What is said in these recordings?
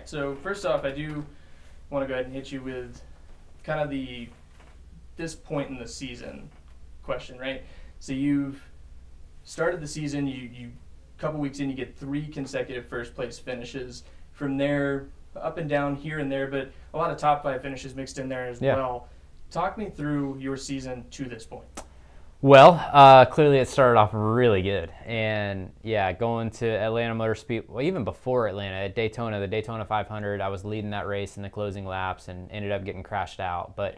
right, so first off, I do want to go ahead and hit you with kind of this point in the season question, right? So you've started the season, you couple weeks in, you get 3 consecutive first place finishes. From there, up and down here and there, but a lot of top 5 finishes mixed in there as well. Talk me through your season to this point. Well, clearly it started off really good. And going to Atlanta Motor Speed, well, even before Atlanta, at Daytona, the Daytona 500, I was leading that race in the closing laps and ended up getting crashed out. But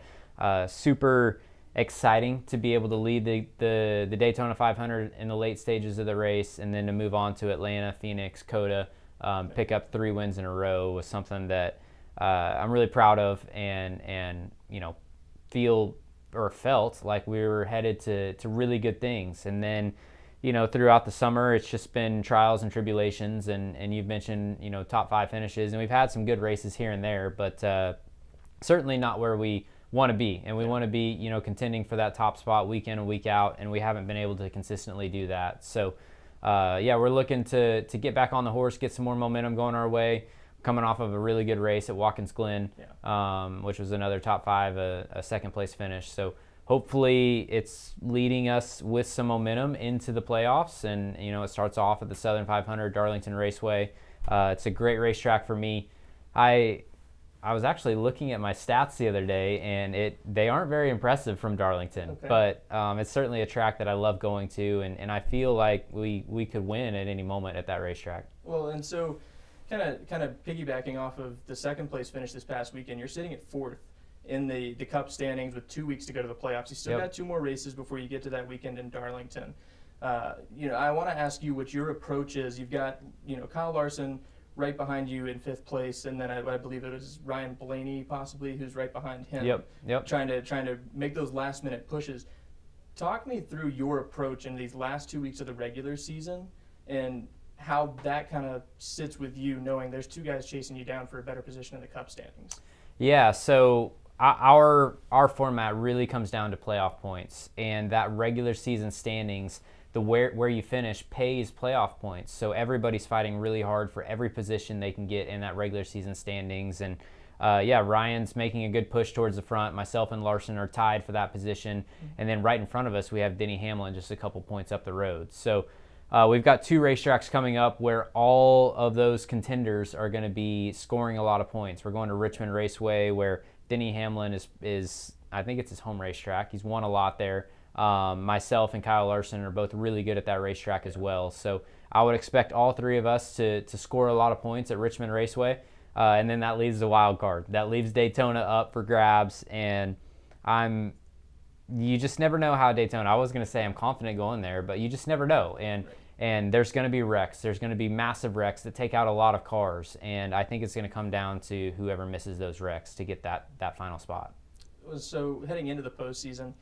super exciting to be able to lead the Daytona 500 in the late stages of the race, and then to move on to Atlanta, Phoenix, COTA, pick up 3 wins in a row was something that I'm really proud of, and felt like we were headed to really good things. And then throughout the summer, it's just been trials and tribulations, and you've mentioned top 5 finishes, and we've had some good races here and there, but certainly not where we want to be, and we want to be contending for that top spot week in and week out, and we haven't been able to consistently do that. So we're looking to get back on the horse, get some more momentum going our way, coming off of a really good race at Watkins Glen, which was another top 5, a second place finish. So hopefully it's leading us with some momentum into the playoffs, and it starts off at the Southern 500 Darlington Raceway. It's a great racetrack for me. I was actually looking at my stats the other day, and they aren't very impressive from Darlington, but it's certainly a track that I love going to, and I feel like we could win at any moment at that racetrack. Well, and so kind of piggybacking off of the second place finish this past weekend, you're sitting at 4th in the Cup standings with 2 weeks to go to the playoffs. You still got 2 more races before you get to that weekend in Darlington. I want to ask you what your approach is. You've got Kyle Larson right behind you in 5th place, and then I believe it was Ryan Blaney possibly who's right behind him. Yep. Trying to make those last-minute pushes. Talk me through your approach in these last 2 weeks of the regular season and how that kind of sits with you, knowing there's 2 guys chasing you down for a better position in the Cup standings. Yeah, so our format really comes down to playoff points, and that regular season standings, the where you finish pays playoff points. So everybody's fighting really hard for every position they can get in that regular season standings. And Ryan's making a good push towards the front. Myself and Larson are tied for that position. And then right in front of us, we have Denny Hamlin just a couple points up the road. So we've got 2 racetracks coming up where all of those contenders are going to be scoring a lot of points. We're going to Richmond Raceway, where Denny Hamlin is I think it's his home racetrack. He's won a lot there. Myself and Kyle Larson are both really good at that racetrack as well. So I would expect all 3 of us to score a lot of points at Richmond Raceway. And then that leaves the wild card. That leaves Daytona up for grabs. And you just never know how Daytona, I was going to say I'm confident going there, but you just never know. And there's going to be wrecks. There's going to be massive wrecks that take out a lot of cars. And I think it's going to come down to whoever misses those wrecks to get that final spot. So heading into the postseason,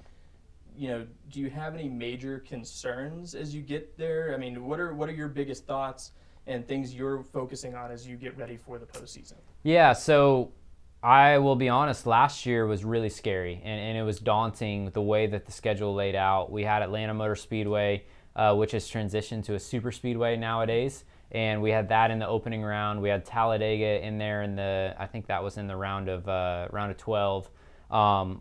do you have any major concerns as you get there? I mean, what are your biggest thoughts and things you're focusing on as you get ready for the postseason? Yeah, so I will be honest, last year was really scary, and it was daunting the way that the schedule laid out. We had Atlanta Motor Speedway, which has transitioned to a super speedway nowadays, and we had that in the opening round. We had Talladega in there I think that was in the round of 12.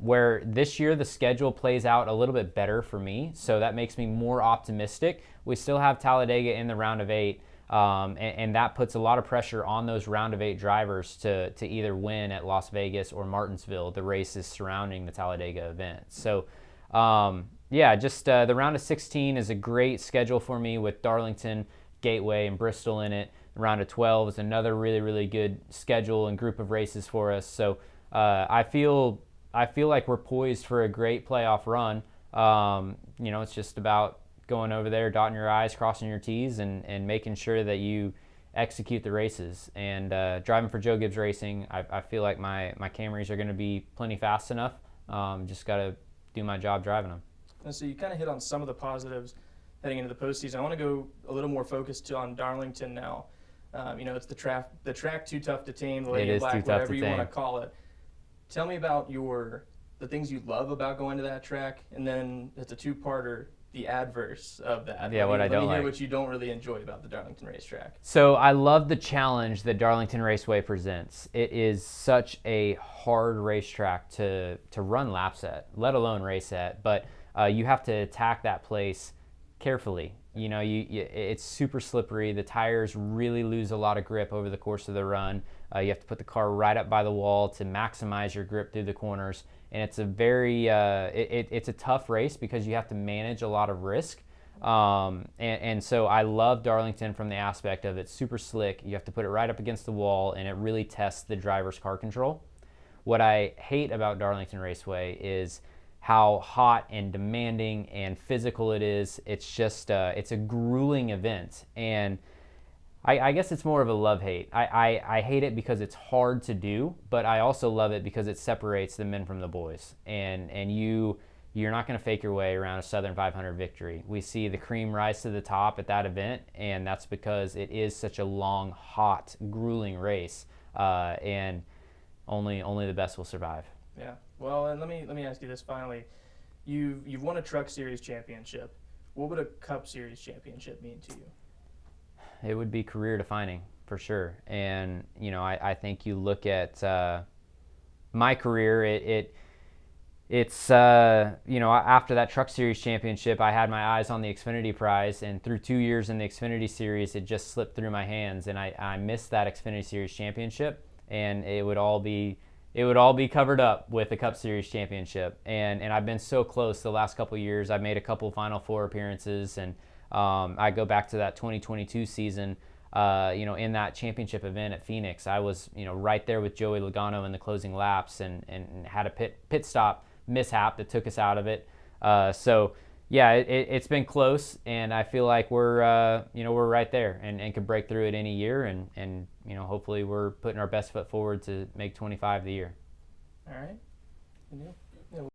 Where this year the schedule plays out a little bit better for me, so that makes me more optimistic. We still have Talladega in the round of 8, and that puts a lot of pressure on those round of 8 drivers to either win at Las Vegas or Martinsville, the races surrounding the Talladega event. So the round of 16 is a great schedule for me with Darlington, Gateway, and Bristol in it. The round of 12 is another really, really good schedule and group of races for us. So I feel like we're poised for a great playoff run. It's just about going over there, dotting your I's, crossing your T's, and making sure that you execute the races. And driving for Joe Gibbs Racing, I feel like my Camrys are going to be plenty fast enough. Just got to do my job driving them. And so you kind of hit on some of the positives heading into the postseason. I want to go a little more focused on Darlington now. It's the track too tough to tame, the Lady in Black, whatever you want to call it. Tell me about the things you love about going to that track, and then it's a 2-parter. the adverse of that. Yeah, what I don't let me hear like. what you don't really enjoy about the Darlington racetrack. So I love the challenge that Darlington Raceway presents. It is such a hard racetrack to run laps at, let alone race at. But you have to attack that place carefully. You know, it's super slippery. The tires really lose a lot of grip over the course of the run. You have to put the car right up by the wall to maximize your grip through the corners. And it's a very, it's a tough race because you have to manage a lot of risk. And so I love Darlington from the aspect of it's super slick. You have to put it right up against the wall, and it really tests the driver's car control. What I hate about Darlington Raceway is how hot and demanding and physical it is. It's just, it's a grueling event. And I guess it's more of a love-hate. I hate it because it's hard to do, but I also love it because it separates the men from the boys. And you're not going to fake your way around a Southern 500 victory. We see the cream rise to the top at that event, and that's because it is such a long, hot, grueling race, and only the best will survive. Yeah. Well, and let me ask you this finally. You've won a Truck Series championship. What would a Cup Series championship mean to you? It would be career defining for sure. And you know, I think you look at my career. It's you know, after that Truck Series championship, I had my eyes on the Xfinity prize, and through 2 years in the Xfinity Series, it just slipped through my hands, and I missed that Xfinity Series championship, and it would all be covered up with the Cup Series championship. And I've been so close the last couple of years. I've made a couple Final Four appearances, and I go back to that 2022 season. You know, in that championship event at Phoenix, I was, you know, right there with Joey Logano in the closing laps, and had a pit stop mishap that took us out of it. So yeah, it's been close, and I feel like we're you know, we're right there and could break through it any year, and you know, hopefully we're putting our best foot forward to make 25 the year. All right. Good deal.